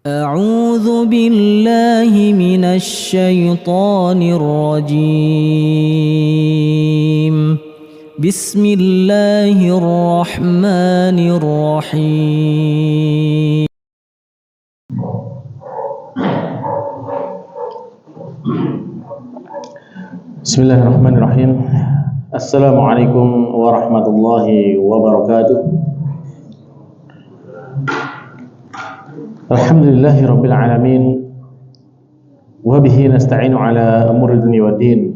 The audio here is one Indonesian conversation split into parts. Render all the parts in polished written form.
أعوذ بالله من الشيطان الرجيم بسم الله الرحمن الرحيم Bismillahirrahmanirrahim. Assalamualaikum warahmatullahi wabarakatuh. Alhamdulillahi rabbil alamin. Wa bihi nasta'inu ala umuri dunya waddin.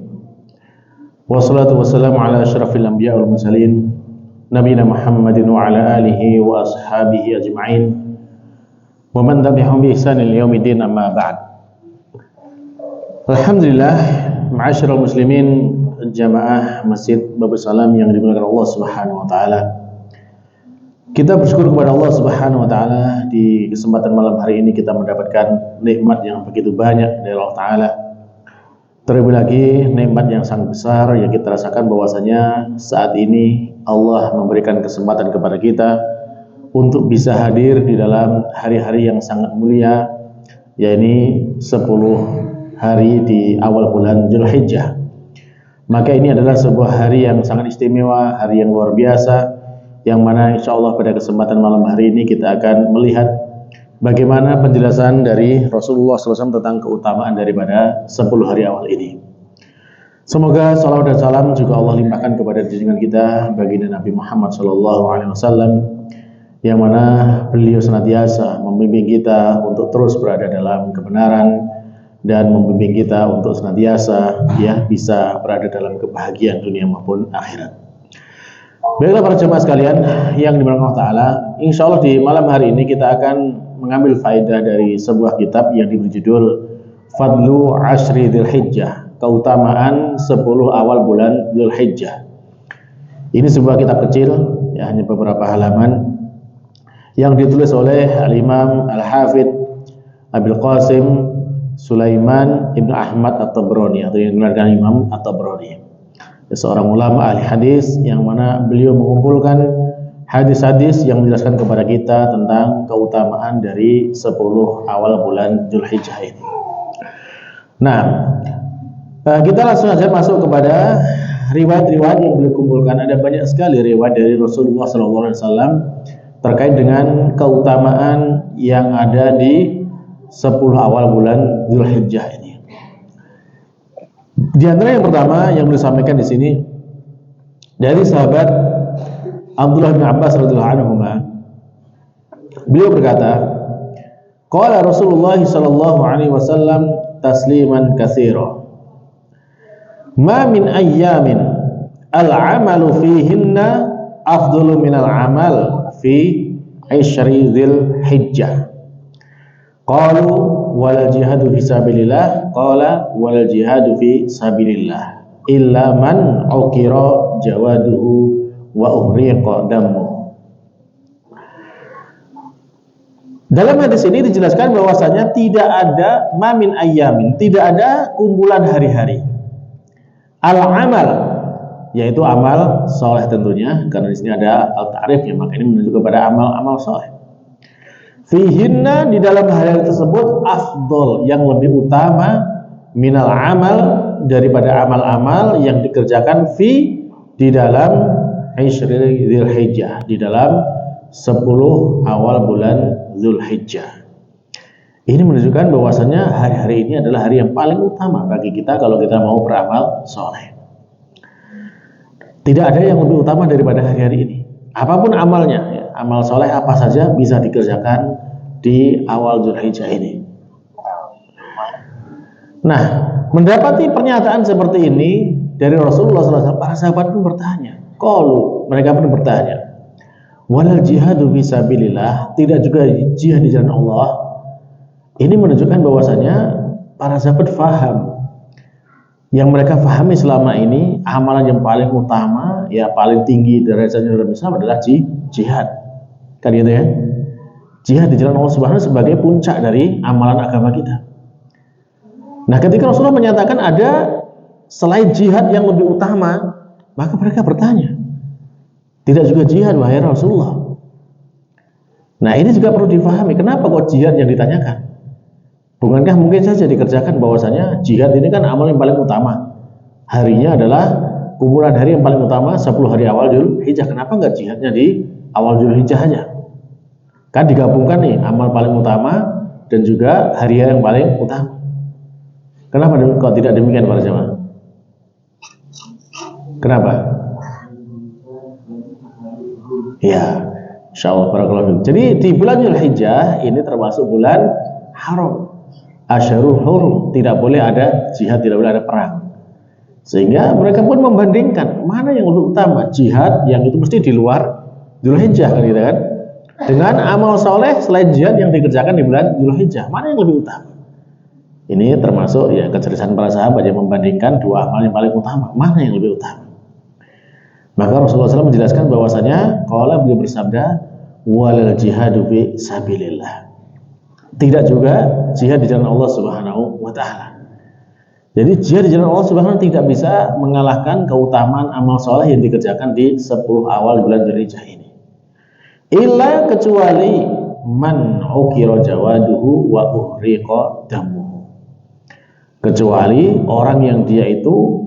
Wassalatu wassalamu ala asyrafil anbiya wal mursalin nabiyina Muhammadin wa ala alihi wa ashabihi ajma'in. Wa man tabi'ahum bi ihsanin ila yaumiddin, amma ba'd. Alhamdulillah, ma'asyiral muslimin jamaah Masjid Babus Salam yang dimuliakan Allah Subhanahu wa taala. Kita bersyukur kepada Allah Subhanahu wa taala, di kesempatan malam hari ini kita mendapatkan nikmat yang begitu banyak dari Allah taala. Terlebih lagi nikmat yang sangat besar yang kita rasakan bahwasanya saat ini Allah memberikan kesempatan kepada kita untuk bisa hadir di dalam hari-hari yang sangat mulia, yakni 10 hari di awal bulan Dzulhijjah. Maka ini adalah sebuah hari yang sangat istimewa, hari yang luar biasa, yang mana insya Allah pada kesempatan malam hari ini kita akan melihat bagaimana penjelasan dari Rasulullah SAW tentang keutamaan daripada 10 hari awal ini. Semoga salawat dan salam juga Allah limpahkan kepada junjungan kita baginda Nabi Muhammad SAW, yang mana beliau senantiasa membimbing kita untuk terus berada dalam kebenaran dan membimbing kita untuk senantiasa bisa berada dalam kebahagiaan dunia maupun akhirat. Baiklah para jemaah sekalian yang dimuliakan Allah Ta'ala, insya Allah di malam hari ini kita akan mengambil faedah dari sebuah kitab yang diberi judul Fadlu Ashri Dzulhijjah, keutamaan 10 awal bulan Dzulhijjah. Ini sebuah kitab kecil, ya, hanya beberapa halaman, yang ditulis oleh Al-Imam Al-Hafidh Abil Qasim Sulaiman Ibnu Ahmad At-Tabrani, atau yang digelarkan Imam At-Tabrani, seorang ulama ahli hadis yang mana beliau mengumpulkan hadis-hadis yang menjelaskan kepada kita tentang keutamaan dari 10 awal bulan Dzulhijjah ini. Nah, kita langsung saja masuk kepada riwayat-riwayat yang beliau kumpulkan. Ada banyak sekali riwayat dari Rasulullah SAW terkait dengan keutamaan yang ada di 10 awal bulan Dzulhijjah ini. Di antara yang pertama yang disampaikan di sini dari sahabat Abdullah bin Abbas radhiyallahu anhu, beliau berkata, qala Rasulullah sallallahu alaihi wasallam tasliman katsira, ma min ayyamin al-amalu fihinna afdalu minal amal fi 10 Dzulhijjah. Qalu wal jihadu fi sabilillah, qala wal jihadu fi sabilillah illa man uqira jawaduhu wa uhriqa damuhu. Dalam hadis ini dijelaskan bahwasanya tidak ada mamin ayyamin, tidak ada kumpulan hari-hari. Al-amal, yaitu amal soleh tentunya, karena di sini ada al-ta'rif, ya, maka ini menunjuk kepada amal-amal soleh. Fihinna, di dalam hari tersebut, afdol, yang lebih utama, minal amal, daripada amal-amal yang dikerjakan di dalam 10 Dzulhijjah, di dalam 10 awal bulan Dzulhijjah. Ini menunjukkan bahwasanya hari-hari ini adalah hari yang paling utama bagi kita kalau kita mau beramal soleh. Tidak ada yang lebih utama daripada hari-hari ini. Apapun amalnya, ya, amal soleh apa saja bisa dikerjakan di awal Dzulhijjah ini. Nah, mendapati pernyataan seperti ini dari Rasulullah SAW, para sahabat pun bertanya. Mereka pun bertanya, walal jihadu fisabilillah, tidak juga jihad di jalan Allah. Ini menunjukkan bahwasanya para sahabat faham. Yang mereka fahami selama ini, amalan yang paling utama, ya paling tinggi derajatnya dalam Islam adalah jihad. Kan gitu ya? Jihad di jalan Allah Subhanahu sebagai puncak dari amalan agama kita. Nah, ketika Rasulullah menyatakan ada selain jihad yang lebih utama, maka mereka bertanya, tidak juga jihad wahai Rasulullah? Nah, ini juga perlu difahami. Kenapa kok jihad yang ditanyakan? Bukankah mungkin saja dikerjakan bahwasanya jihad ini kan amal yang paling utama. Harinya adalah kumpulan hari yang paling utama 10 hari awal Dzulhijjah. Kenapa nggak jihadnya di awal Dzulhijjah aja? Kan digabungkan nih amal paling utama dan juga hari yang paling utama. Kenapa kok tidak demikian para jemaah? Kenapa? Ya, insyaallah barakallahu. Jadi di bulan Dzulhijjah ini termasuk bulan haram. Asyarul hurum, tidak boleh ada jihad, tidak boleh ada perang. Sehingga mereka pun membandingkan mana yang lebih utama, jihad yang itu mesti di luar Dzulhijjah kan gitu kan, dengan amal soleh selain jihad yang dikerjakan di bulan Dzulhijjah, mana yang lebih utama? Ini termasuk ya kecerdasan para sahabat yang membandingkan dua amal yang paling utama, mana yang lebih utama. Maka Rasulullah SAW menjelaskan bahwasanya qala, beliau bersabda, walal jihadu fi sabilillah. Tidak juga jihad di jalan Allah Subhanahu wa taala. Jadi jihad di jalan Allah Subhanahu tidak bisa mengalahkan keutamaan amal soleh yang dikerjakan di 10 awal bulan Dzulhijjah ini. Illa, kecuali man ukira jawaduhu wa uhriqa damuhu. Kecuali orang yang dia itu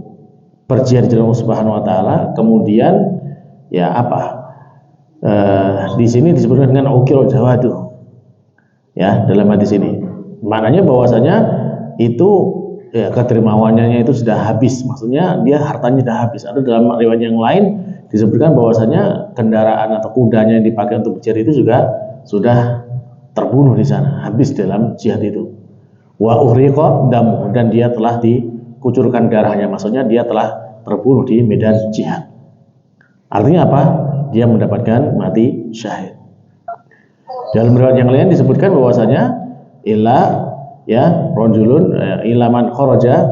berjihad di jalan Allah Subhanahu wa taala, kemudian ya di sini disebutkan dengan ukira jawaduhu. Ya, dalam hadis ini maknanya bahwasanya itu ya ketermawanannya itu sudah habis, maksudnya dia hartanya sudah habis. Atau dalam riwayat yang lain disebutkan bahwasanya kendaraan atau kudanya yang dipakai untuk berjihad itu juga sudah terbunuh di sana, habis dalam jihad itu. Wa uhriqa damu, dan dia telah dikucurkan darahnya, maksudnya dia telah terbunuh di medan jihad. Artinya apa? Dia mendapatkan mati syahid. Dalam riwayat yang lain disebutkan bahwasanya illa ya rajulun ilaman kharaja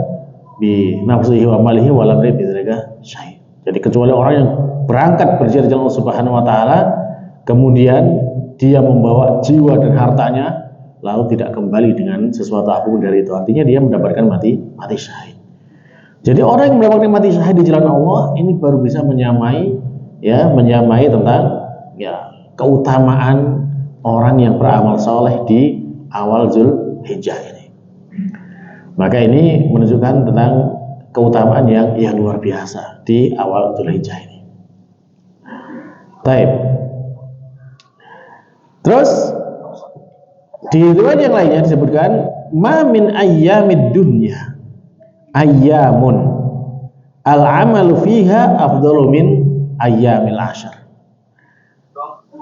bi nafsihi wa malihi wa lam yajid bidzalika syahid. Jadi kecuali orang yang berangkat berjihad di jalan Allah Subhanahu wa taala, kemudian dia membawa jiwa dan hartanya lalu tidak kembali dengan sesuatu apapun dari itu, artinya dia mendapatkan mati syahid. Jadi orang yang mendapatkan mati syahid di jalan Allah ini baru bisa menyamai tentang ya keutamaan orang yang beramal soleh di awal Dzulhijjah ini. Maka ini menunjukkan tentang keutamaan yang luar biasa di awal Dzulhijjah ini. Baik. Terus di riwayat yang lainnya disebutkan ma min ayyamid dunya ayyamun al-amalu fiha afdalu min ayyamil ashar.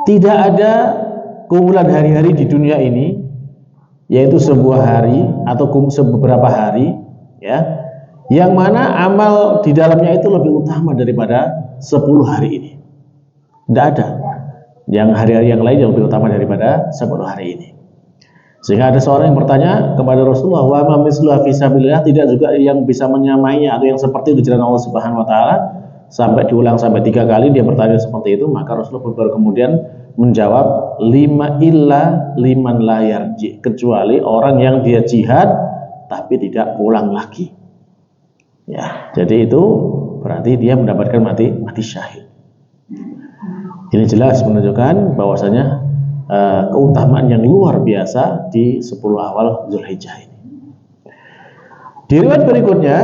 Tidak ada kumpulan hari-hari di dunia ini, yaitu sebuah hari atau beberapa hari ya, yang mana amal di dalamnya itu lebih utama daripada 10 hari ini. Tidak ada yang hari-hari yang lain yang lebih utama daripada 10 hari ini. Sehingga ada seorang yang bertanya kepada Rasulullah, wa ma misluha fi sabilillah, tidak juga yang bisa menyamainya atau yang seperti di jalan Allah Subhanahu wa taala. Sampai diulang sampai 3 kali dia bertanya seperti itu, maka Rasulullah baru kemudian menjawab, lima illa liman la yarji, kecuali orang yang dia jihad tapi tidak pulang lagi. Ya, jadi itu berarti dia mendapatkan mati syahid. Ini jelas menunjukkan bahwasanya keutamaan yang luar biasa di 10 awal Dzulhijjah ini. Di riwayat berikutnya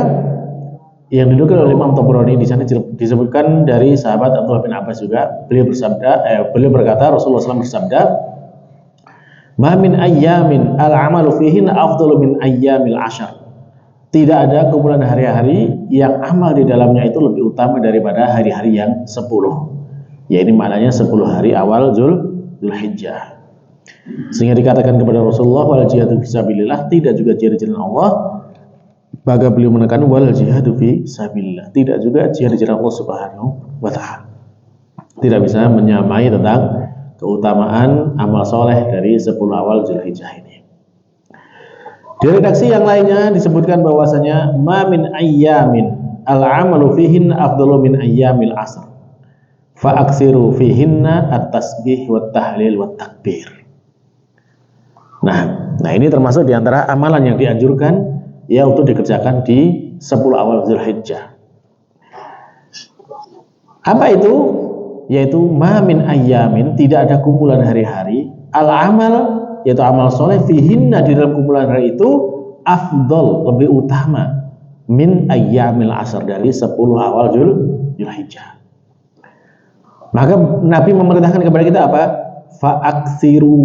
yang didukung oleh Imam Tabrani, di sana disebutkan dari sahabat Abdullah bin Abbas juga, beliau berkata, Rasulullah SAW bersabda, ma min ayyamin al-amalu fihin afdalu min ayyamil ashar. Tidak ada kumpulan hari-hari yang amal di dalamnya itu lebih utama daripada hari-hari yang 10. Ya, ini maknanya 10 hari awal Dzulhijjah. Sehingga dikatakan kepada Rasulullah, wal jihadu fisabilillah, tidak juga jihad di jalan Allah. Maka beliau menekan wal jihadu fi sabilillah, tidak juga jihad di jalan Allah Subhanahu wa taala. Tidak bisa menyamai tentang keutamaan amal soleh dari 10 awal Dzulhijjah ini. Di redaksi yang lainnya disebutkan bahwasanya ma min ayyamin al-amalu fihin afdalu min ayyamil asr. Fa aksiru fihinna at-tasbih wat tahlil wat takbir. Nah ini termasuk di antara amalan yang dianjurkan ya untuk dikerjakan di 10 awal Dzulhijjah. Apa itu? Yaitu ma min ayyamin, tidak ada kumpulan hari-hari al-amal yaitu amal soleh fihinna di dalam kumpulan hari itu afdol, lebih utama min ayyamil ashr, dari 10 awal Dzulhijjah. Maka Nabi memerintahkan kepada kita apa? Fa'aksiru,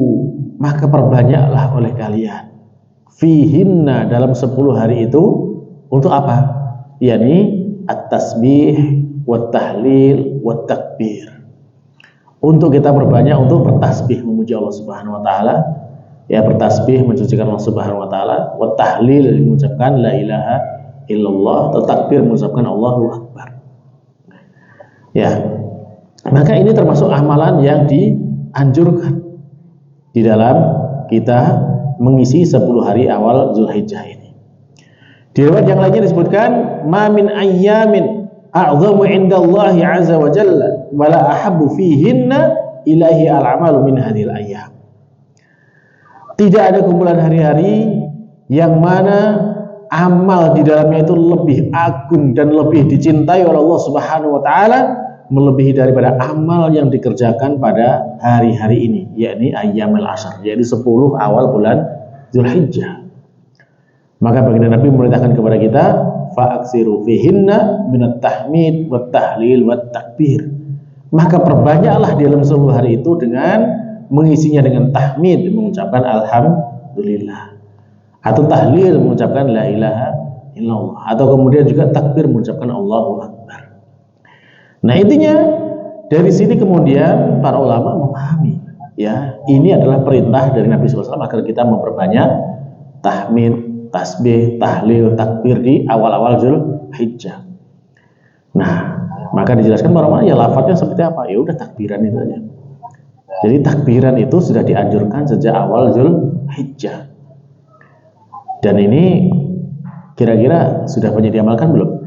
maka perbanyaklah oleh kalian fihinna dalam 10 hari itu untuk apa? Yani at-tasbih wat tahlil wat takbir. Untuk kita berbanyak untuk bertasbih memuji Allah Subhanahu wa taala, ya bertasbih mensucikan Allah Subhanahu wa taala, wat tahlil mengucapkan la ilaha illallah, atau takbir mengucapkan Allahu akbar. Ya. Maka ini termasuk amalan yang dianjurkan di dalam kita mengisi 10 hari awal Dzulhijjah ini. Di riwayat yang lainnya disebutkan ma min ayyamin a'zamu 'indallahi 'azza wa jalla wa la ahabbu fihinna ilahi al-'amalu min hadhil ayyam. Tidak ada kumpulan hari-hari yang mana amal di dalamnya itu lebih agung dan lebih dicintai oleh Allah Subhanahu wa taala melebihi daripada amal yang dikerjakan pada hari-hari ini, yakni ayyamul ashr, yakni 10 awal bulan Dzulhijjah. Maka baginda Nabi memerintahkan kepada kita fa'aksiru fihinna minat tahmid wat tahlil wat takbir. Maka perbanyaklah di dalam 10 hari itu dengan mengisinya dengan tahmid, mengucapkan alhamdulillah, atau tahlil, mengucapkan la ilaha illallah, atau kemudian juga takbir, mengucapkan Allahu akbar. Nah, intinya dari sini kemudian para ulama memahami, ya, ini adalah perintah dari Nabi SAW agar kita memperbanyak tahmid, tasbih, tahlil, takbir di awal-awal Dzulhijjah. Nah, maka dijelaskan para ulama, ya lafadznya seperti apa? Ya udah takbiran itu aja. Jadi takbiran itu sudah dianjurkan sejak awal Dzulhijjah. Dan ini kira-kira sudah banyak diamalkan belum?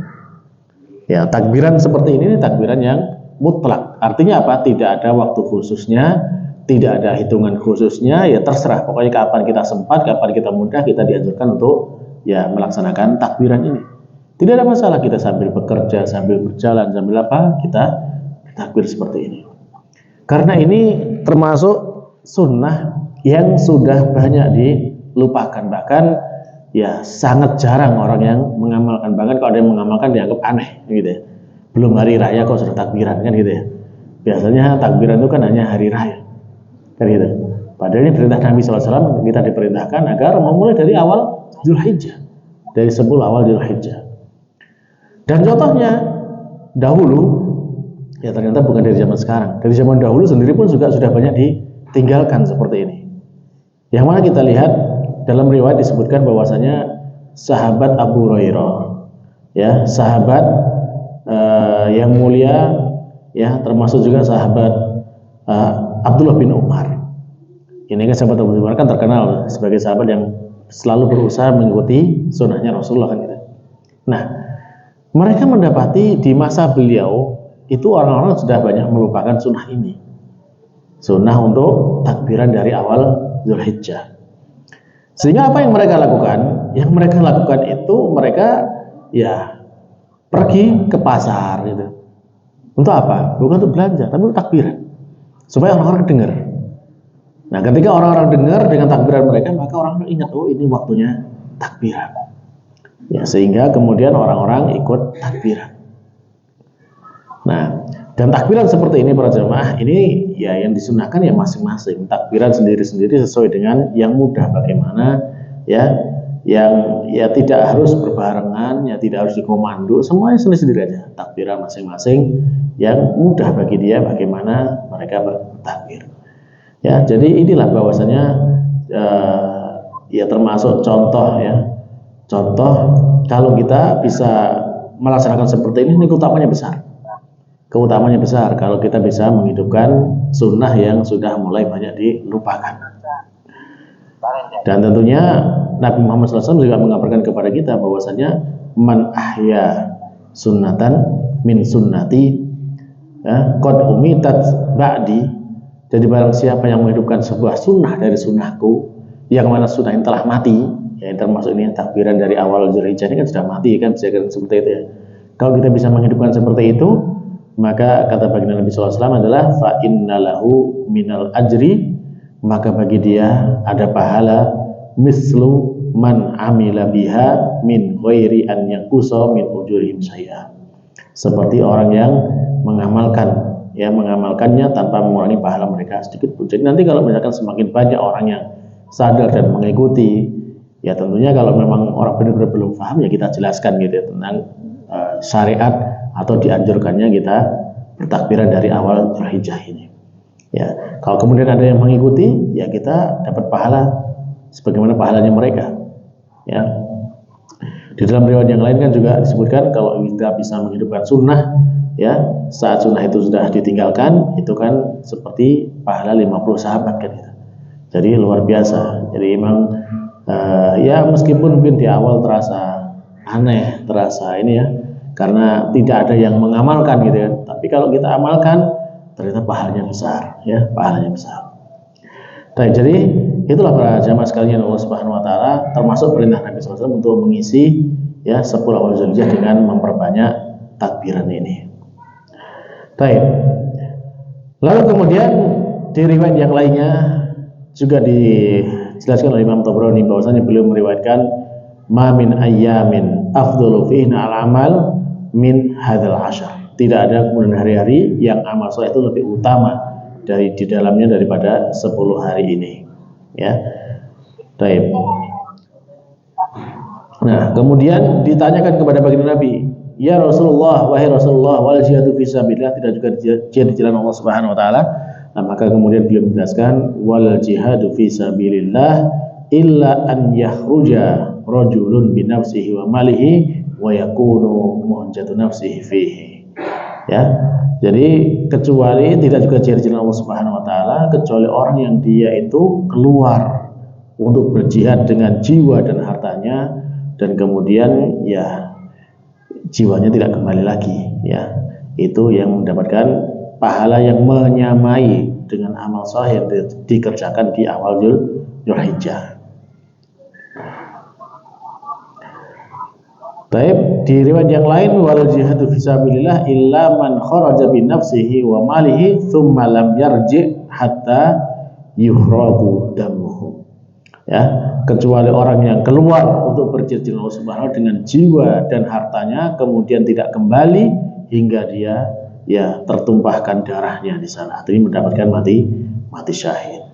Ya, takbiran seperti ini takbiran yang mutlak. Artinya apa? Tidak ada waktu khususnya, tidak ada hitungan khususnya, ya terserah. Pokoknya kapan kita sempat, kapan kita mudah, kita dianjurkan untuk ya melaksanakan takbiran ini. Tidak ada masalah kita sambil bekerja, sambil berjalan, sambil apa, kita takbir seperti ini. Karena ini termasuk sunnah yang sudah banyak dilupakan, bahkan ya sangat jarang orang yang mengamalkan. Bahkan kalau ada yang mengamalkan dianggap aneh gitu ya. Belum hari raya kok sudah takbiran kan gitu ya. Biasanya takbiran itu kan hanya hari raya kan gitu. Padahal ini perintah Nabi SAW, kita diperintahkan agar memulai dari awal Dzulhijjah, dari 10 awal Dzulhijjah. Dan contohnya dahulu ya ternyata bukan dari zaman sekarang, dari zaman dahulu sendiri pun juga sudah banyak ditinggalkan seperti ini. Yang mana kita lihat dalam riwayat disebutkan bahwasanya sahabat Abu Hurairah, ya sahabat yang mulia, ya termasuk juga sahabat Abdullah bin Umar. Ini kan sahabat Abu Umar kan terkenal sebagai sahabat yang selalu berusaha mengikuti sunnahnya Rasulullah kan gitu. Nah, mereka mendapati di masa beliau itu orang-orang sudah banyak melupakan sunnah ini, sunnah untuk takbiran dari awal Dzulhijjah. Sehingga apa yang mereka lakukan? Yang mereka lakukan itu mereka ya pergi ke pasar gitu. Untuk apa? Bukan untuk belanja, tapi untuk takbiran, supaya orang-orang dengar. Nah, ketika orang-orang dengar dengan takbiran mereka, maka orang-orang ingat, oh ini waktunya takbiran. Ya, sehingga kemudian orang-orang ikut takbiran. Nah, dan takbiran seperti ini para jemaah, ini ya yang disunahkan ya masing-masing. Takbiran sendiri-sendiri sesuai dengan yang mudah bagaimana, ya, yang ya tidak harus berbarengan, ya tidak harus dikomando, semuanya sendiri-sendiri aja. Takbiran masing-masing yang mudah bagi dia bagaimana mereka bertakbir. Ya, jadi inilah bahwasanya ya termasuk contoh ya. Contoh kalau kita bisa melaksanakan seperti ini keutamanya besar. Keutamaannya besar kalau kita bisa menghidupkan sunnah yang sudah mulai banyak dilupakan. Dan tentunya Nabi Muhammad SAW juga mengabarkan kepada kita bahwasanya man ahya sunnatan min sunnati qad umitat ba'di. Jadi barang siapa yang menghidupkan sebuah sunnah dari sunnahku, yang mana sunnah yang telah mati, ya termasuk ini takbiran dari awal Dzulhijjah ini kan sudah mati kan, bisa seperti itu ya. Kalau kita bisa menghidupkan seperti itu, maka kata baginda Nabi SAW adalah fa innalahu minal ajri maka bagi dia ada pahala mislu man amila biha min ghairi an yaqusa min ujurihim syai'a. Seperti orang yang mengamalkannya tanpa mengurangi pahala mereka sedikit pun. Jadi nanti kalau misalkan semakin banyak orang yang sadar dan mengikuti, ya tentunya kalau memang orang benar-benar belum paham, ya kita jelaskan gitu ya, tentang syariat atau dianjurkannya kita bertakbiran dari awal Dzulhijjah ini. Ya, kalau kemudian ada yang mengikuti, ya kita dapat pahala sebagaimana pahalanya mereka. Ya, di dalam riwayat yang lain kan juga disebutkan kalau kita bisa menghidupkan sunnah, ya saat sunnah itu sudah ditinggalkan, itu kan seperti pahala 50 sahabat kan gitu. Jadi luar biasa. Jadi memang ya meskipun mungkin di awal terasa aneh, terasa ini ya, karena tidak ada yang mengamalkan gitu ya. Tapi kalau kita amalkan, ternyata pahalanya besar, ya pahalanya besar. Jadi itulah para jamaah sekalian Allah Subhanahu Wa Taala, termasuk perintah Nabi SAW untuk mengisi ya 10 awal Dzulhijjah dengan memperbanyak takbiran ini. Lalu kemudian di riwayat yang lainnya juga dijelaskan oleh Imam Tabrani bahwasanya beliau meriwayatkan ma min ayyamin afdalu fihinna al-amal min hadzal asyar. Tidak ada kemudian hari-hari yang amal soleh itu lebih utama di dalamnya daripada 10 hari ini, ya. Nah, kemudian ditanyakan kepada baginda Nabi, ya Rasulullah, wahai Rasulullah, wal jihadu fisabilillah, tidak juga jihad di jalan Allah Subhanahu Wa Taala. Nah, maka kemudian beliau menjelaskan wal jihadu fisabilillah illa an yahruja rajulun bi nafsihi wa malihi wa yakunu muhajjatu nafsihi fihi. Ya, jadi kecuali tidak juga jihad di jalan Allah Subhanahu Wa Taala kecuali orang yang dia itu keluar untuk berjihad dengan jiwa dan hartanya, dan kemudian ya jiwanya tidak kembali lagi, ya itu yang mendapatkan pahala yang menyamai dengan amal saleh yang dikerjakan di awal Dzulhijjah. Di riwayat yang lain wal jihadu fisabilillah illa man kharaja bi nafsihi wa malihi thumma lam yarji hatta yuhragu damuhu. Ya, kecuali orang yang keluar untuk berjihad Allah Subhanahu wa dengan jiwa dan hartanya kemudian tidak kembali hingga dia ya tertumpahkan darahnya di sana. Ini mendapatkan mati syahid.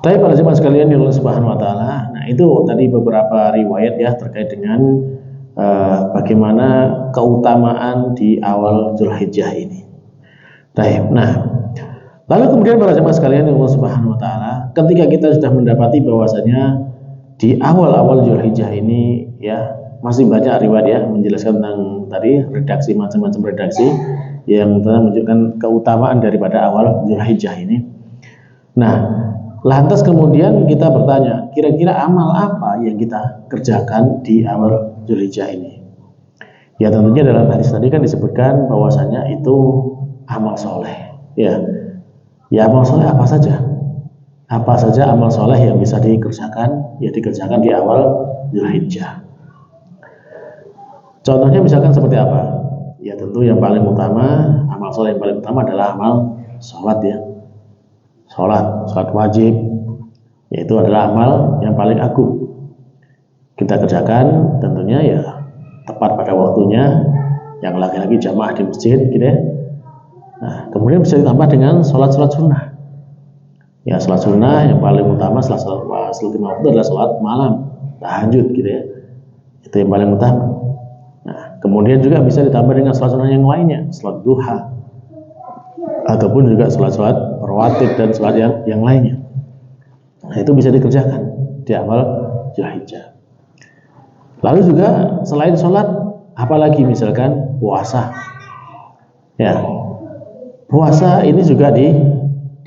Tapi para jemaah sekalian di Allah Subhanahu Wa Taala, nah itu tadi beberapa riwayat ya terkait dengan bagaimana keutamaan di awal Dzulhijjah ini. Nah, lalu kemudian para jemaah sekalian di Allah Subhanahu Wa Taala, ketika kita sudah mendapati bahwasanya di awal-awal Dzulhijjah ini ya masih banyak riwayat ya menjelaskan tentang tadi redaksi macam-macam redaksi yang menunjukkan keutamaan daripada awal Dzulhijjah ini. Nah, lantas kemudian kita bertanya, kira-kira amal apa yang kita kerjakan di awal Dzulhijjah ini? Ya tentunya dalam hadis tadi kan disebutkan bahwasanya itu amal soleh. Ya amal soleh apa saja? Apa saja amal soleh yang bisa dikerjakan? Ya dikerjakan di awal Dzulhijjah. Contohnya misalkan seperti apa? Ya tentu yang paling utama, amal soleh yang paling utama adalah amal sholat ya. Sholat wajib, yaitu adalah amal yang paling agung. Kita kerjakan tentunya ya tepat pada waktunya, yang laki-laki jamaah di masjid gitu ya. Nah, kemudian bisa ditambah dengan sholat sunnah. Ya sholat sunnah yang paling utama setelah lima waktu adalah sholat malam, tahajud gitu ya. Itu yang paling utama. Nah, kemudian juga bisa ditambah dengan sholat sunnah yang lainnya, sholat duha, ataupun juga sholat rawatib dan sholat yang lainnya. Nah, itu bisa dikerjakan di awal Dzulhijjah. Lalu juga selain sholat, apalagi misalkan puasa. Ya, puasa ini juga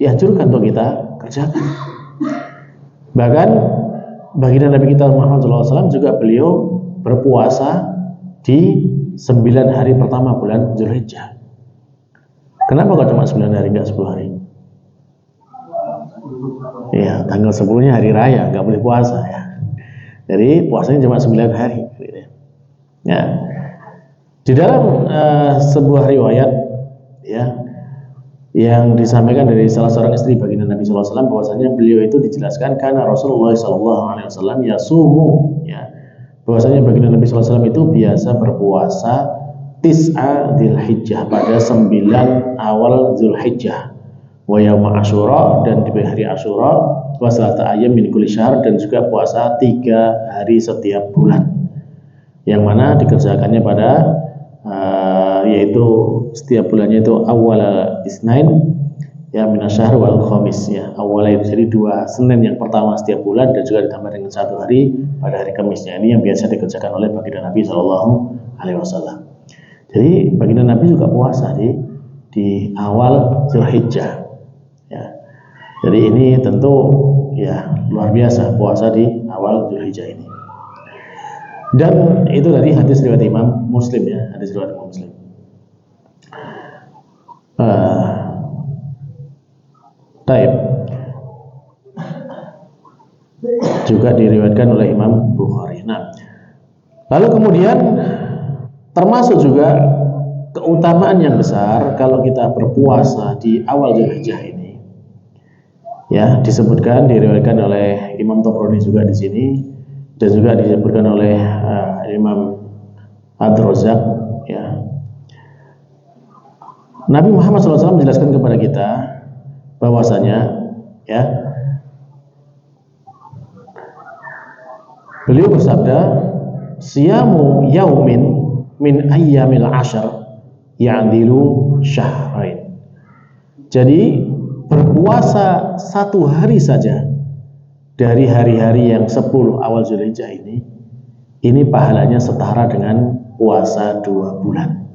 dianjurkan untuk kita kerjakan. Bahkan baginda Nabi kita Muhammad SAW juga beliau berpuasa di 9 hari pertama bulan Dzulhijjah. Kenapa kok cuma 9 hari, enggak 10 hari? Ya, tanggal 10-nya hari raya, enggak boleh puasa ya. Jadi puasanya cuma 9 hari. Ya. Di dalam sebuah riwayat ya yang disampaikan dari salah seorang istri baginda Nabi SAW bahwasanya beliau itu dijelaskan karena Rasulullah SAW yasumu, ya, bahwasanya baginda Nabi SAW itu biasa berpuasa tis'a Dzulhijjah, pada 9 awal Dzulhijjah, wa yaum Asyura, dan di hari Asyura, wa salata ayyam min kulli syahr, dan juga puasa 3 hari setiap bulan, yang mana dikerjakannya pada yaitu setiap bulannya itu awal Isnain, ya, minasyahr wal khamis, ya, awal itu jadi 2 Senin yang pertama setiap bulan, dan juga ditambah dengan 1 hari pada hari Kamisnya. Ini yang biasa dikerjakan oleh baginda Nabi SAW. Jadi baginda Nabi juga puasa di awal Dzulhijjah, ya. Jadi ini tentu, ya, luar biasa puasa di awal Dzulhijjah ini. Dan itu dari hadis riwayat Imam Muslim, ya, hadis riwayat Imam Muslim. Taib juga diriwayatkan oleh Imam Bukhari. Nah, lalu kemudian termasuk juga keutamaan yang besar kalau kita berpuasa di awal Dzulhijjah ini, ya, disebutkan diriwayatkan oleh Imam Tabrani juga di sini, dan juga disebutkan oleh Imam Ad-Razzaq, ya. Nabi Muhammad SAW menjelaskan kepada kita bahwasanya, ya, beliau bersabda, siyamu yaumin min ayyamil ashar ya'dilu syahrain. Jadi berpuasa 1 hari saja dari hari-hari yang 10 awal Dzulhijjah ini pahalanya setara dengan puasa 2 bulan.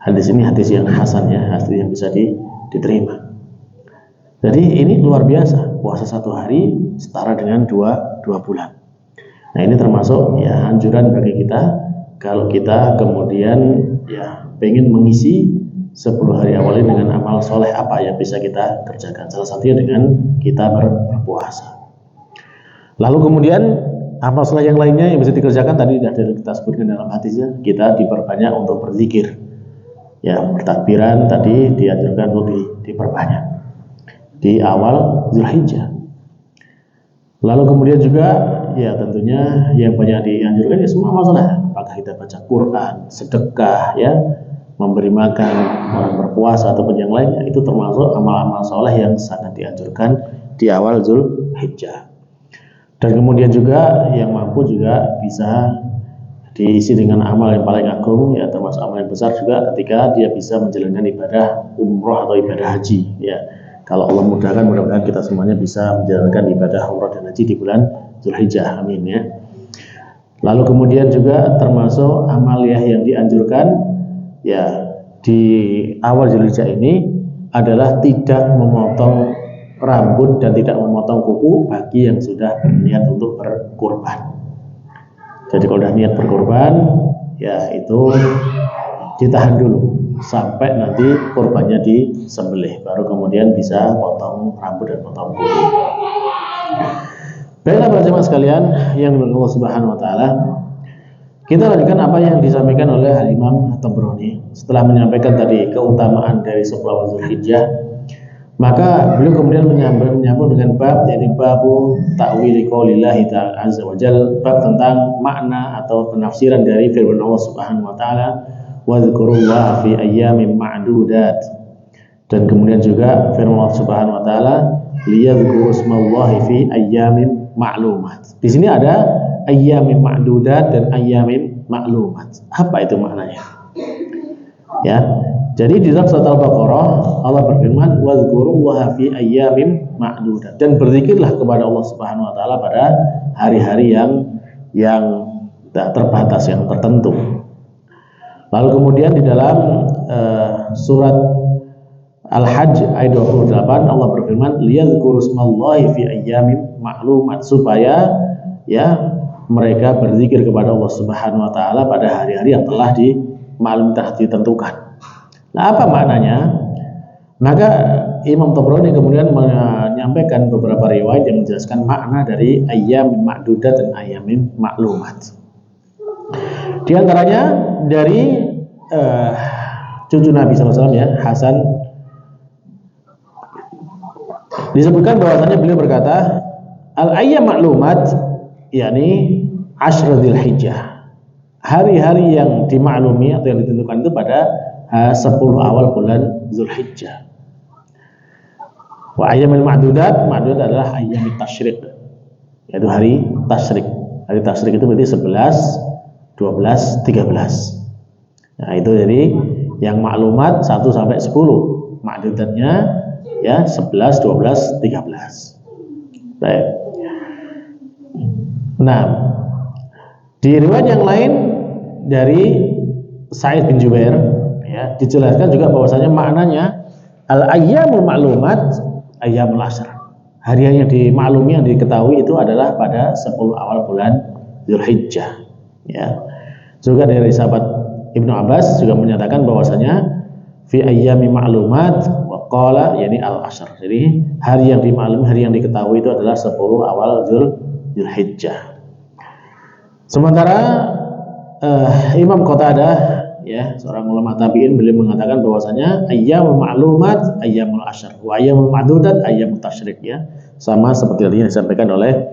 Hadis ini hadis yang hasan, ya, hadis yang bisa diterima. Jadi ini luar biasa, puasa 1 hari setara dengan 2 bulan. Nah, ini termasuk, ya, anjuran bagi kita kalau kita kemudian, ya, pengen mengisi 10 hari awal ini dengan amal soleh apa yang bisa kita kerjakan. Salah satunya dengan kita berpuasa. Lalu kemudian amal soleh yang lainnya yang bisa dikerjakan tadi sudah kita sebutkan dalam hadisnya, kita diperbanyak untuk berzikir, ya, bertakbiran tadi dianjurkan untuk diperbanyak di awal Dzulhijjah. Lalu kemudian juga, ya, tentunya yang banyak dianjurkan, ya, semua amal soleh, apakah kita baca Quran, sedekah, ya, memberi makan, orang berpuasa ataupun yang lainnya, itu termasuk amal-amal soleh yang sangat dianjurkan di awal Dzulhijjah. Dan kemudian juga yang mampu juga bisa diisi dengan amal yang paling agung, ya, termasuk amal yang besar juga ketika dia bisa menjalankan ibadah umroh atau ibadah haji, ya. Kalau Allah mudahkan, mudah-mudahan kita semuanya bisa menjalankan ibadah umroh dan haji di bulan Dzulhijjah, amin, ya. Lalu kemudian juga termasuk amal, ya, yang dianjurkan, ya, di awal Dzulhijjah ini adalah tidak memotong rambut dan tidak memotong kuku bagi yang sudah berniat untuk berkurban. Jadi kalau sudah niat berkurban, ya, itu ditahan dulu sampai nanti kurbannya disembelih, baru kemudian bisa potong rambut dan potong kuku. Baiklah para jemaah sekalian yang dimuliakan Allah Subhanahu wa taala, kita lanjutkan apa yang disampaikan oleh Imam Tabrani. Setelah menyampaikan tadi keutamaan dari 10 awal Dzulhijjah, maka beliau kemudian menyambung dengan bab, yaitu babu ta'wili qaulillahi ta'ala azza wa jalla, bab tentang makna atau penafsiran dari firman Allah Subhanahu wa taala, wadhkurullaha fi ayyamin ma'dudat. Dan kemudian juga firman Allah Subhanahu wa taala, liyadhkuru ismallahi fi ayyamin ma'lumat. Di sini ada ayyamin ma'dudat dan ayyamin ma'lumat. Apa itu maknanya? Ya. Jadi di dalam surat Al-Baqarah Allah berfirman, wadhkurullaha fi ayyamin ma'dudat, dan berzikirlah kepada Allah Subhanahu wa taala pada hari-hari yang terbatas, yang tertentu. Lalu kemudian di dalam surat Al-Hajj ayat 28 Allah berfirman, liyadhkuru ismallahi fi ayyamin ma'lumat, supaya, ya, mereka berzikir kepada Allah Subhanahu wa taala pada hari-hari yang telah ditentukan. Nah, apa maknanya? Maka Imam Tabrani kemudian menyampaikan beberapa riwayat yang menjelaskan makna dari ayyamin ma'dudat dan ayyamin ma'lumat. Di antaranya dari cucu Nabi SAW, ya, Hasan Disebutkan bahwasanya beliau berkata, al-ayyam ma'lumat, yakni Ashr Dzulhijjah. Hari-hari yang dimaklumi atau yang ditentukan itu pada 10 awal bulan Dzulhijjah. Wa ayyamul ma'dudat, ma'dudat adalah ayyamit tasyrik, yaitu hari tasyrik. Hari tasyrik itu berarti 11, 12, 13. Nah, itu jadi yang maklumat 1 sampai 10. Ma'dudatnya ya 11, 12, 13. Baik. Nah, di riwayat yang lain dari Sa'id bin Jubair ya, dijelaskan juga bahwasanya maknanya al-ayyamul ma'lumat ayyamul ashr. Hari yang dimaklumi, yang diketahui itu adalah pada 10 awal bulan Dzulhijjah. Ya. Juga dari sahabat Ibnu Abbas juga menyatakan bahwasanya fi ayyami ma'lumat wa qala, yakni al-ashr. Jadi hari yang dimaklumi, hari yang diketahui itu adalah 10 awal Dzulhijjah. Sementara Imam Qatadah ya, seorang ulama tabi'in, beliau mengatakan bahwasanya ayyamul ma'lumat ayyamul ashr wa ayyamul ma'dudat ayyamut tasyrik, ya. Sama seperti yang disampaikan oleh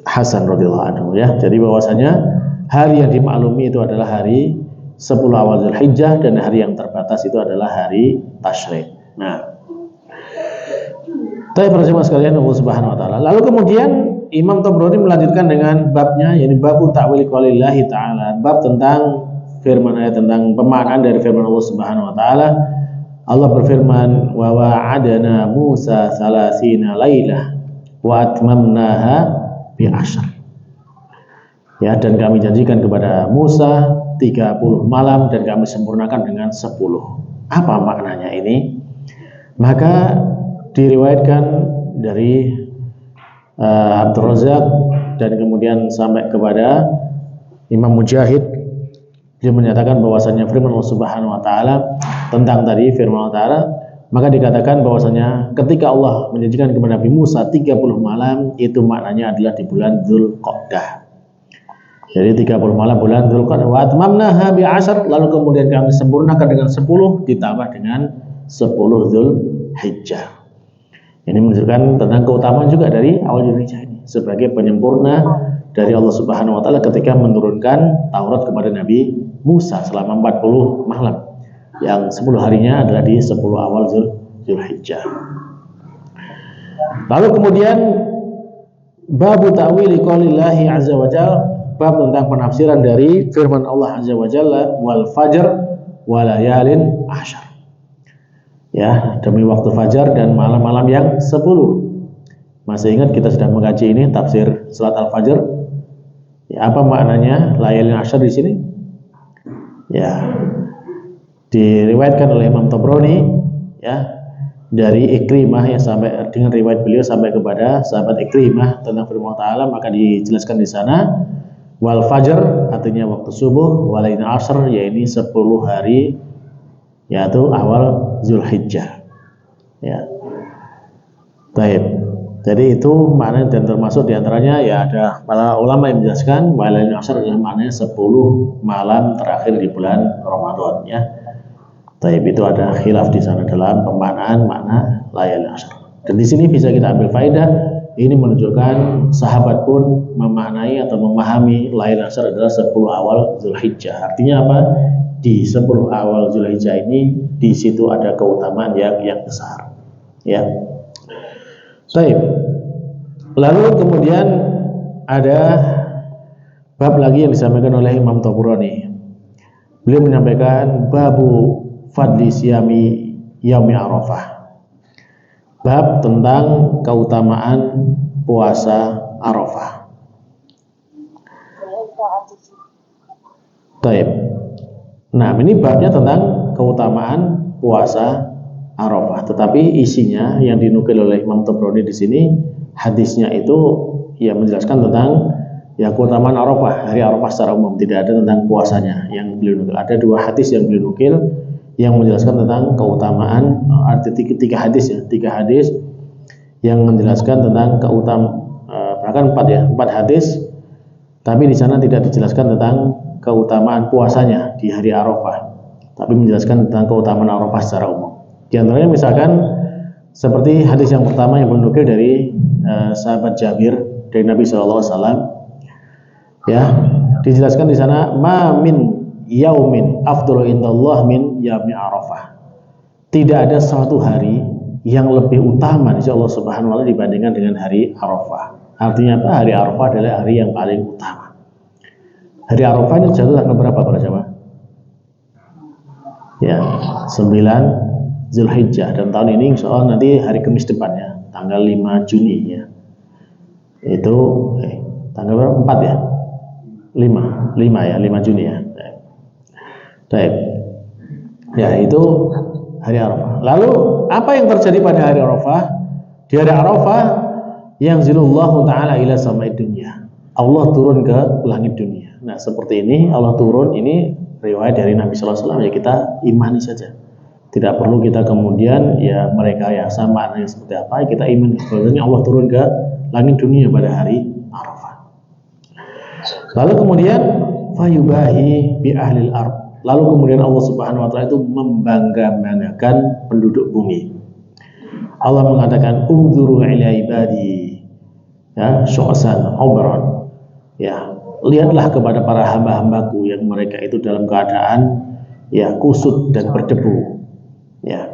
Hasan radhiyallahu anhu ya. Jadi bahwasanya hari yang dimaklumi itu adalah hari 10 awal Dzulhijjah, dan hari yang terbatas itu adalah hari tasyrik. Nah, tapi para jemaah sekalian Allah Subhanahu wa taala. Lalu kemudian Imam Tabrani melanjutkan dengan babnya, yakni babu ta'wil qaulillahi ta'ala, bab tentang firman ayat, tentang pemaknaan dari firman Allah Subhanahu wa taala. Allah berfirman, wa wa'adana Musa 30 lailah wa atmamnaha bi ashr. Ya, dan kami janjikan kepada Musa 30 malam dan kami sempurnakan dengan 10. Apa maknanya ini? Maka diriwayatkan dari Abdul Razak dan kemudian sampai kepada Imam Mujahid, dia menyatakan bahwasanya firman Allah Subhanahu wa taala tentang tadi firman Allah taala, maka dikatakan bahwasanya ketika Allah menjanjikan kepada Nabi Musa 30 malam, itu maknanya adalah di bulan Dzulqa'dah. Jadi 30 malam bulan Dzulqa'dah, wa atmamnaha bi ashr, lalu kemudian kami sempurnakan dengan 10 ditambah dengan 10 Dzulhijjah. Ini menunjukkan tentang keutamaan juga dari awal Dzulhijjah ini sebagai penyempurna dari Allah Subhanahu wa taala ketika menurunkan Taurat kepada Nabi Musa selama 40 malam. Yang 10 harinya adalah di 10 awal Dzulhijjah. Lalu kemudian babu ta'wili qaulillahi azza wa jalla, bab tentang penafsiran dari firman Allah azza wa jalla, wal fajr wa layalin ashr. Ya, demi waktu fajar dan malam-malam yang 10. Masih ingat kita sudah mengkaji ini tafsir salat al-fajr? Ya, apa maknanya layalin ashr di sini? Ya, diriwayatkan oleh Imam Tabrani ya, dari Ikrimah ya, sampai dengan riwayat beliau sampai kepada sahabat Ikrimah tentang firman Allah Ta'ala, maka dijelaskan di sana wal fajr artinya waktu subuh, walain ashr yaitu 10 hari yaitu awal Dzulhijjah. Ya. Baik. Jadi itu maknanya, dan termasuk diantaranya ya ada para ulama yang menjelaskan walain ashr adalah maknanya 10 malam terakhir di bulan Ramadan ya. Baik, itu ada khilaf di sana dalam pemaknaan makna layalin ashr. Dan di sini bisa kita ambil faedah, ini menunjukkan sahabat pun memaknai atau memahami layalin ashr adalah 10 awal Dzulhijjah. Artinya apa? Di 10 awal Dzulhijjah ini di situ ada keutamaan yang besar. Ya. Baik. Lalu kemudian ada bab lagi yang disampaikan oleh Imam Tabrani. Beliau menyampaikan babu fadli siyami yaumi Arafah. Bab tentang keutamaan puasa Arafah. Baik. Nah, ini babnya tentang keutamaan puasa Arafah. Tetapi isinya yang dinukil oleh Imam Tabrani di sini, hadisnya itu ya menjelaskan tentang ya keutamaan Arafah, hari Arafah secara umum, tidak ada tentang puasanya yang beliau nukil. Ada 2 hadis yang beliau nukil yang menjelaskan tentang keutamaan, arti 3 hadis ya, 3 hadis yang menjelaskan tentang bahkan 4 hadis, tapi di sana tidak dijelaskan tentang keutamaan puasanya di hari Arafah, tapi menjelaskan tentang keutamaan Arafah secara umum. Di antaranya misalkan Seperti hadis yang pertama yang menukil dari sahabat Jabir dari Nabi SAW, ya, dijelaskan di sana, ma min yaumin afdalu indallah min yaumi Arafah. Tidak ada suatu hari yang lebih utama di sisi Allah Subhanahu wa taala dibandingkan dengan hari Arafah. Artinya apa? Hari Arafah adalah hari yang paling utama. Hari Arafah ini jatuh tanggal berapa para jamaah? Ya, 9 Zulhijjah, dan tahun ini insya Allah nanti hari Kamis depannya, tanggal 5 Juni ya. Itu tanggal berapa? 4 ya? 5 ya, 5 Juni ya. Baik. Ya, itu hari Arafah. Lalu apa yang terjadi pada hari Arafah? Di hari Arafah yang zilullahu ta'ala ila sama'id dunya. Allah turun ke langit dunia. Nah, seperti ini Allah turun, ini riwayat dari Nabi sallallahu alaihi wasallam, ya kita imani saja. Tidak perlu kita kemudian ya mereka yang sama seperti apa, kita imani bahwasanya Allah turun ke langit dunia pada hari Arafah. Lalu kemudian fayubahi bi ahlil ard. Lalu kemudian Allah Subhanahu wa taala itu membangga-banggakan penduduk bumi. Allah mengatakan unzuru ila ibadi ya syu'san ubran. Ya, lihatlah kepada para hamba-hambaku yang mereka itu dalam keadaan ya kusut dan berdebu. Ya,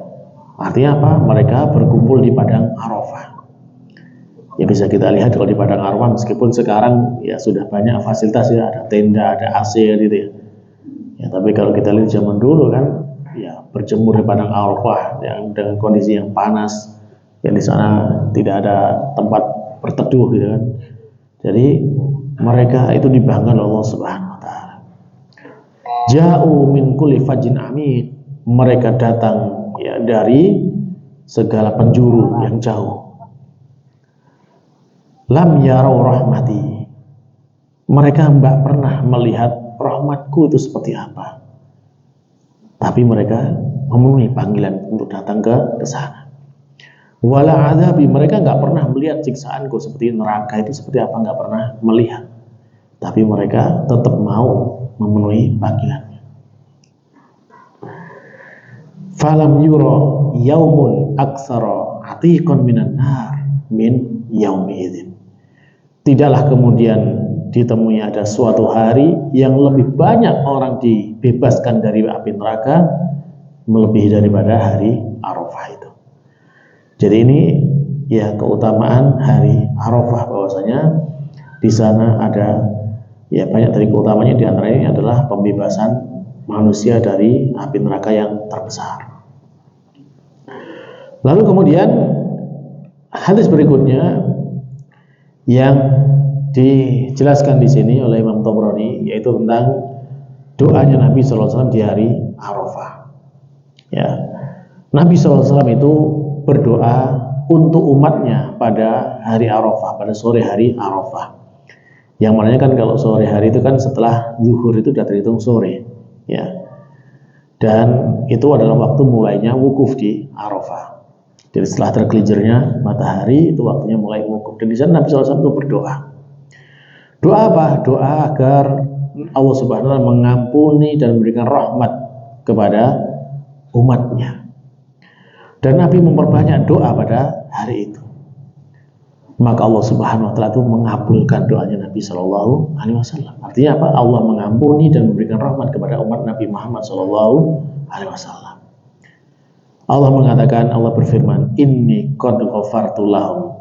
artinya apa? Mereka berkumpul di padang Arafah. Ya, bisa kita lihat kalau di padang Arafah, meskipun sekarang ya sudah banyak fasilitas ya, ada tenda, ada AC gitu ya. Ya, tapi kalau kita lihat zaman dulu kan, ya berjemur di padang Arafah yang dengan kondisi yang panas, yang di sana tidak ada tempat berteduh gitu kan. Jadi mereka itu dibanggakan oleh Allah Subhanahu wa taala. Ja'u min kulli fajjin amik. Mereka datang ya dari segala penjuru yang jauh. Lam yarau rahmati. Mereka enggak pernah melihat rahmatku itu seperti apa. Tapi mereka memenuhi panggilan untuk datang ke sana. Wala adzabi, mereka enggak pernah melihat siksaanku seperti neraka itu seperti apa, enggak pernah melihat. Tapi mereka tetap mau memenuhi panggilan. Falam yura yaumun aktsara atiqan minan nar min yaumi idzin. Tidaklah kemudian ditemui ada suatu hari yang lebih banyak orang dibebaskan dari api neraka melebihi daripada hari Arafah itu. Jadi ini ya keutamaan hari Arafah, bahwasanya di sana ada ya banyak dari keutamanya, di antaranya adalah pembebasan manusia dari api neraka yang terbesar. Lalu kemudian hadis berikutnya yang dijelaskan di sini oleh Imam Tabrani, yaitu tentang doanya Nabi SAW di hari Arafah. Ya, Nabi SAW itu berdoa untuk umatnya pada hari Arafah, pada sore hari Arafah. Yang mananya kan kalau sore hari itu kan setelah zuhur itu sudah terhitung sore, ya. Dan itu adalah waktu mulainya wukuf di Arafah. Jadi setelah tergelincirnya matahari itu waktunya mulai wukuf. Dan di sana Nabi SAW itu berdoa. Doa apa? Doa agar Allah Subhanahu wa taala mengampuni dan memberikan rahmat kepada umatnya. Dan Nabi memperbanyak doa pada hari itu. Maka Allah Subhanahu wa taala itu mengabulkan doanya Nabi sallallahu alaihi wasallam. Artinya apa? Allah mengampuni dan memberikan rahmat kepada umat Nabi Muhammad sallallahu alaihi wasallam. Allah mengatakan, Allah berfirman, inni qad ghafartu lahum.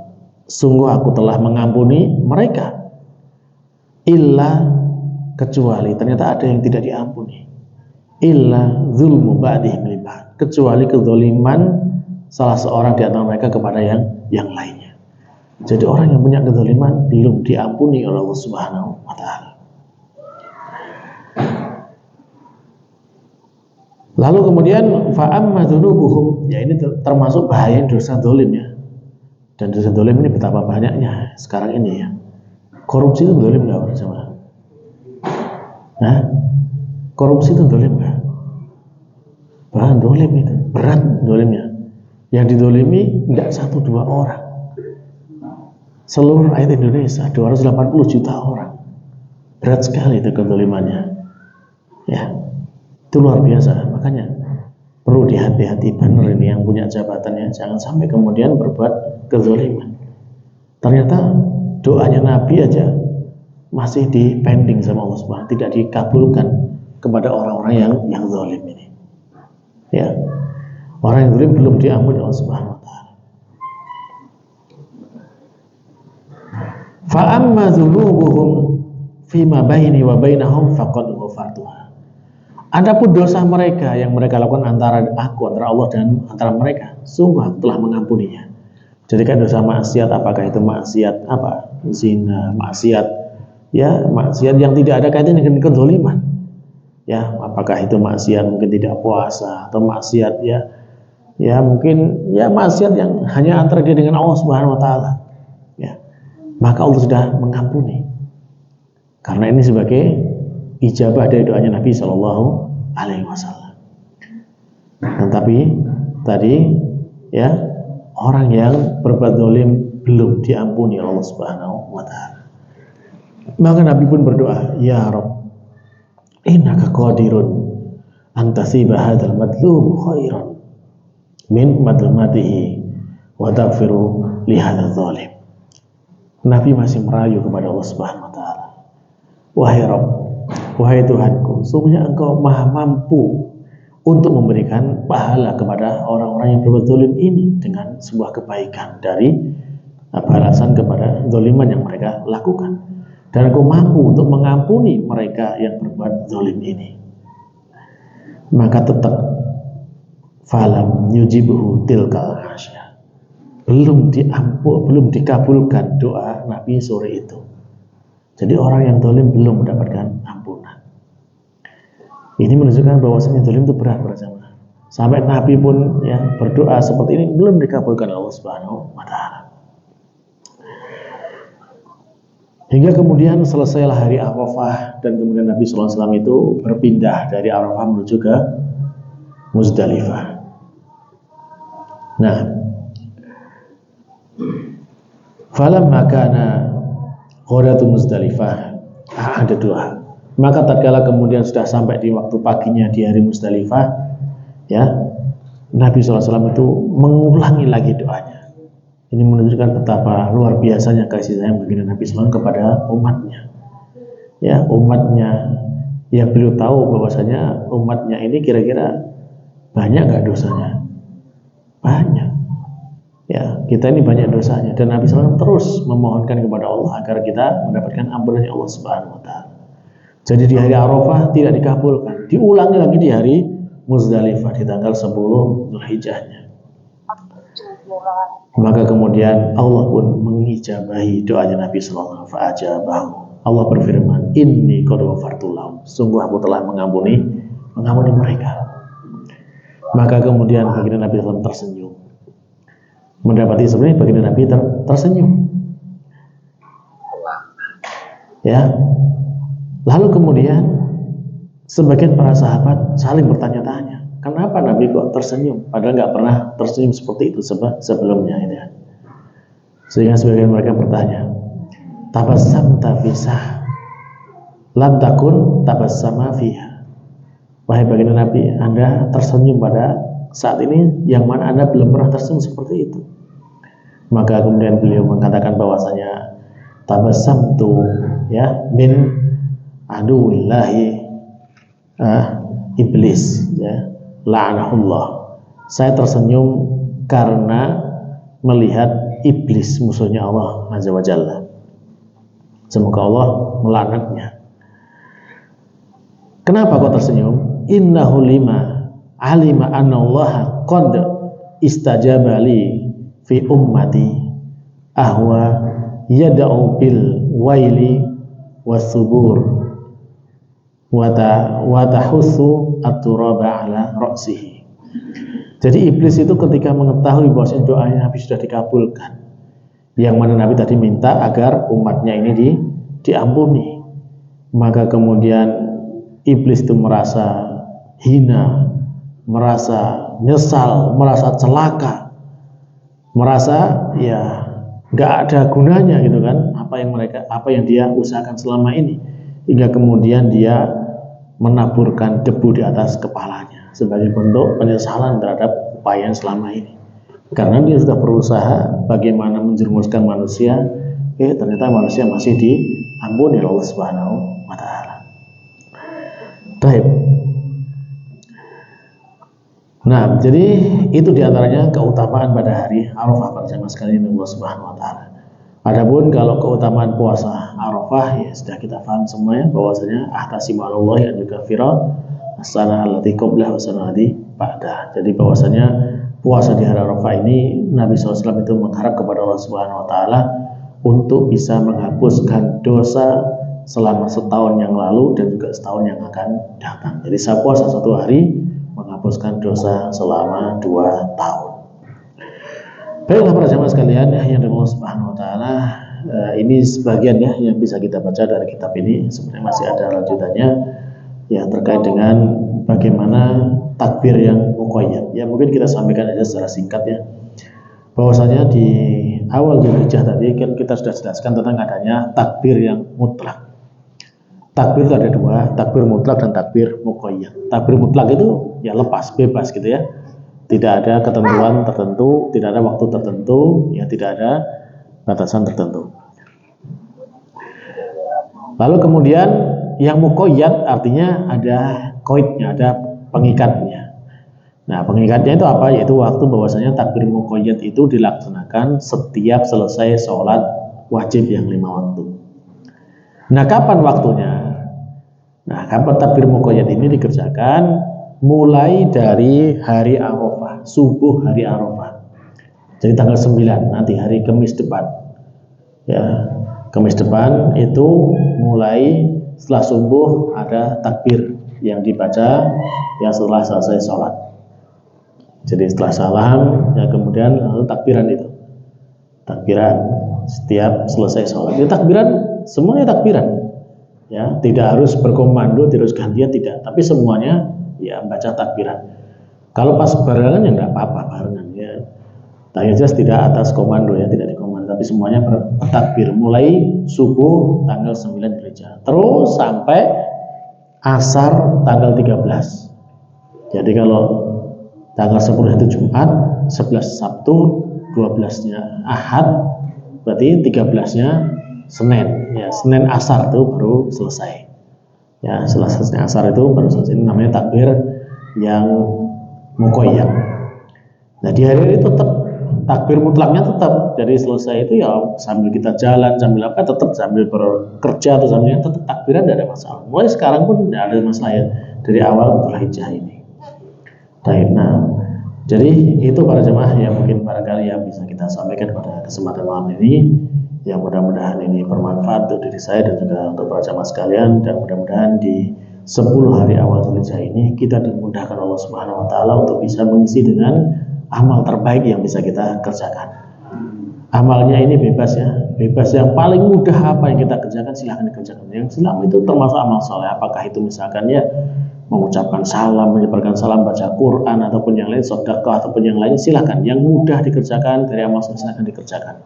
Sungguh aku telah mengampuni mereka. Illa, kecuali ternyata ada yang tidak diampuni. Illa zulmu ba'dihim li ba'd, kecuali kezaliman salah seorang di antara mereka kepada yang lainnya. Jadi orang yang punya kezaliman belum diampuni oleh Allah Subhanahu wa taala. Lalu kemudian fa'amma dzunubuhum, ya ini termasuk bahaya dosa zalim ya. Dan dosa zalim ini betapa banyaknya sekarang ini ya. Korupsi itu zalim enggak bersama? Nah, korupsi itu zalim enggak? Berat zalim itu, berat zalimnya. Yang dizalimi enggak 1-2 orang. Seluruh rakyat Indonesia 280 juta orang. Berat sekali itu kezalimannya. Ya. Itu luar biasa. Makanya Perlu dihati-hati benar ini yang punya jabatannya, jangan sampai kemudian berbuat kezaliman. Ternyata doanya Nabi aja masih dipending sama Allah Subhanahu, tidak dikabulkan kepada orang-orang yang zalim ini. Ya, orang yang zalim belum diampuni Allah Subhanahu wa taala. Fa amma dzunubuhum fima baini wa bainahum faqad ghafartuha. Adapun dosa mereka yang mereka lakukan antara Allah dan antara mereka, sungguh aku telah mengampuninya. Jadi kan dosa maksiat, apakah itu maksiat apa? Zina, maksiat yang tidak ada kaitannya dengan kezaliman. Ya, apakah itu maksiat mungkin tidak puasa atau maksiat ya mungkin ya maksiat yang hanya antara dia dengan Allah Subhanahu wa taala. Ya. Maka Allah sudah mengampuni. Karena ini sebagai ijabah dari doanya Nabi Shallallahu alaihi wasallam. Tetapi tadi ya, orang yang berbuat zalim belum diampuni Allah Subhanahu wa taala. Maka Nabi pun berdoa, ya Rabb, innaka qadirun an tasiba hadzal madlum khairan min madlamatihi wa taghfiru li hadzal zalim. Nabi masih merayu kepada Allah Subhanahu wa taala. Wahai Rabb, wahai Tuhanku, sungguhnya Engkau Maha mampu untuk memberikan pahala kepada orang-orang yang berbuat zalim ini dengan sebuah kebaikan dari balasan kepada zaliman yang mereka lakukan. Dan Engkau mampu untuk mengampuni mereka yang berbuat zalim ini. Maka tetap falam yujibuhu tilkal hasya. Belum dikabulkan doa Nabi sore itu. Jadi orang yang zalim belum mendapatkan ampunan. Ini menunjukkan bahwasanya zalim itu berat bersama. Sampai Nabi pun ya berdoa seperti ini belum dikabulkan Allah Subhanahu wa taala. Hingga kemudian selesailah hari Arafah dan kemudian Nabi sallallahu alaihi wasallam itu berpindah dari Arafah menuju ke Muzdalifah. Nah, falamma kana ghadatu Muzdalifah ada doa. Maka tatkala kemudian sudah sampai di waktu paginya di hari Muzdalifah, ya Nabi SAW itu mengulangi lagi doanya. Ini menunjukkan betapa luar biasanya kasih sayang baginda Nabi SAW kepada umatnya. Ya umatnya, ya beliau tahu bahwasanya umatnya ini kira-kira banyak gak dosanya? Banyak. Ya kita ini banyak dosanya dan Nabi SAW terus memohonkan kepada Allah agar kita mendapatkan ampunan Allah Subhanahu wa taala. Jadi di hari Arafah tidak dikabulkan, diulangi lagi di hari Muzdalifah di tanggal 10 Zulhijjahnya. Maka kemudian Allah pun mengijabahi doanya Nabi sallallahu alaihi wasallam. Allah berfirman, inni qad ghafartu lahum. Sungguh aku telah mengampuni mereka. Maka kemudian baginda Nabi sallallahu tersenyum. Mendapati sebenarnya baginda Nabi tersenyum. Ya. Lalu kemudian sebagian para sahabat saling bertanya-tanya, kenapa Nabi kok tersenyum? Padahal nggak pernah tersenyum seperti itu sebelumnya ini. Sehingga sebagian mereka bertanya, tabassam tafisah, lam takun tabassama fiha. Wahai baginda Nabi, Anda tersenyum pada saat ini yang mana Anda belum pernah tersenyum seperti itu. Maka kemudian beliau mengatakan bahwasanya tabassam tu ya min aduwillahi iblis ya la'anahullah. Saya tersenyum karena melihat iblis musuhnya Allah Azza wa Jalla. Semoga Allah melaknatnya. Kenapa kok tersenyum? Innahu lima alima anna Allah qad istajaba li fi ummati ahwa yad'u bil waili wasubur wa tahussu at-turaba ala ra'sihi. Jadi iblis itu ketika mengetahui bahwa doanya Nabi sudah dikabulkan, yang mana Nabi tadi minta agar umatnya ini diampuni, maka kemudian iblis itu merasa hina, merasa nyesal, merasa celaka, merasa ya nggak ada gunanya gitu kan apa yang dia usahakan selama ini, hingga kemudian dia menaburkan debu di atas kepalanya. sebagai bentuk penyesalan terhadap upaya yang selama ini. Karena dia sudah berusaha bagaimana menjerumuskan manusia, ternyata manusia masih diampuni oleh Allah Subhanahu wa taala. Baik. Nah, jadi itu diantaranya keutamaan pada hari Arafah pada jamaah sekalian Allah Subhanahu wa taala. Adapun kalau keutamaan puasa Arafah ya sudah kita paham semuanya bahwasanya ahtasibu alallahi an yukaffira as-sanah allati qablahu wa sanah allati ba'dah. Jadi bahwasanya puasa di hari Arafah ini Nabi SAW itu mengharap kepada Allah Subhanahu wa taala untuk bisa menghapuskan dosa selama setahun yang lalu dan juga setahun yang akan datang. Jadi saya puasa satu hari menghapuskan dosa selama 2 tahun. Baiklah para jamaah sekalian yang dari Allah Subhanahu wa taala, ini sebagian ya yang bisa kita baca dari kitab ini. Sebenarnya masih ada lanjutannya ya terkait dengan bagaimana takbir yang muqayyad. Ya mungkin kita sampaikan aja secara singkat ya. Bahwasanya di awal Dzulhijjah tadi kan kita sudah jelaskan tentang adanya takbir yang mutlak. Takbir itu ada dua, takbir mutlak dan takbir muqayyad. Takbir mutlak itu ya lepas, bebas gitu ya. Tidak ada ketentuan tertentu, tidak ada waktu tertentu, ya tidak ada batasan tertentu. Lalu kemudian yang muqayyad artinya ada qaidnya, ada pengikatnya. Nah, pengikatnya itu apa? Yaitu waktu bahwasanya takbir muqayyad itu dilaksanakan setiap selesai sholat wajib yang 5 waktu. Nah, kapan waktunya? Nah, kapan takbir muqayyad ini dikerjakan? Mulai dari hari Arafah, subuh hari Arafah. Jadi tanggal 9, nanti hari Kamis depan. Ya, Kamis depan itu mulai setelah subuh ada takbir yang dibaca ya setelah selesai sholat. Jadi setelah salam, ya kemudian lalu takbiran itu. Takbiran setiap selesai sholat. Ya, takbiran semuanya takbiran, ya tidak harus berkomando, tidak harus gantian, tidak, tapi semuanya ya baca takbiran. Kalau pas barengan ya nggak apa-apa barengan ya, tapi jelas tidak atas komando ya, tidak dikomando, tapi semuanya bertakbir mulai subuh tanggal 9 Dzulhijjah terus sampai asar tanggal 13. Jadi kalau tanggal 10 itu Jumat, 11 Sabtu, 12-nya Ahad, berarti 13-nya Senin, ya Senin asar itu baru selesai. Ya setelah selesai asar itu baru selesai. Ini namanya takbir yang muqayyad. Nah di hari itu tetap takbir mutlaknya tetap. Jadi selesai itu ya sambil kita jalan, sambil apa tetap sambil bekerja atau sambil tetap takbiran, tidak ada masalah. Mulai sekarang pun tidak ada masalah ya dari awal Dzulhijjah ini. Nah, jadi itu para jemaah yang mungkin barangkali yang bisa kita sampaikan pada kesempatan malam ini. Yang mudah-mudahan ini bermanfaat untuk diri saya dan juga untuk para jamaah sekalian, dan mudah-mudahan di 10 hari awal Dzulhijjah ini kita dimudahkan Allah Subhanahu wa taala untuk bisa mengisi dengan amal terbaik yang bisa kita kerjakan. Amalnya ini bebas ya, bebas, yang paling mudah apa yang kita kerjakan silahkan dikerjakan. Yang Islam itu termasuk amal soleh, apakah itu misalkan ya mengucapkan salam, menyebarkan salam, baca Quran ataupun yang lain, sedekah ataupun yang lain, silahkan. Yang mudah dikerjakan dari amal soleh silahkan dikerjakan.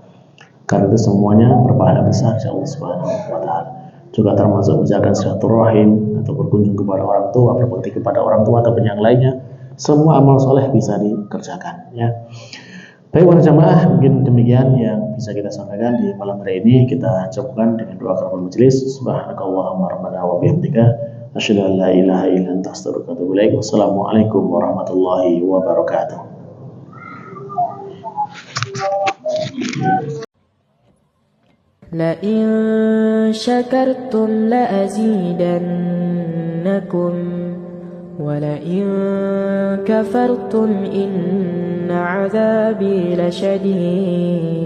Karena itu semuanya berpahala besar insya Allah Subhanahu wa taala. Juga termasuk menjaga silaturahim atau berkunjung kepada orang tua, berbakti kepada orang tua ataupun yang lainnya. Semua amal soleh bisa dikerjakan ya. Baik para jamaah, mungkin demikian yang bisa kita sampaikan di malam hari ini. Kita cukupkan dengan doa kafaratul majelis. Subhanakallahumma rabbana wa bihamdika asyhadu an la ilaha illa anta astaghfiruka wa atubu ilaik. Wassalamualaikum warahmatullahi wabarakatuh. لئن شكرتم لأزيدنكم ولئن كفرتم إن عذابي لشديد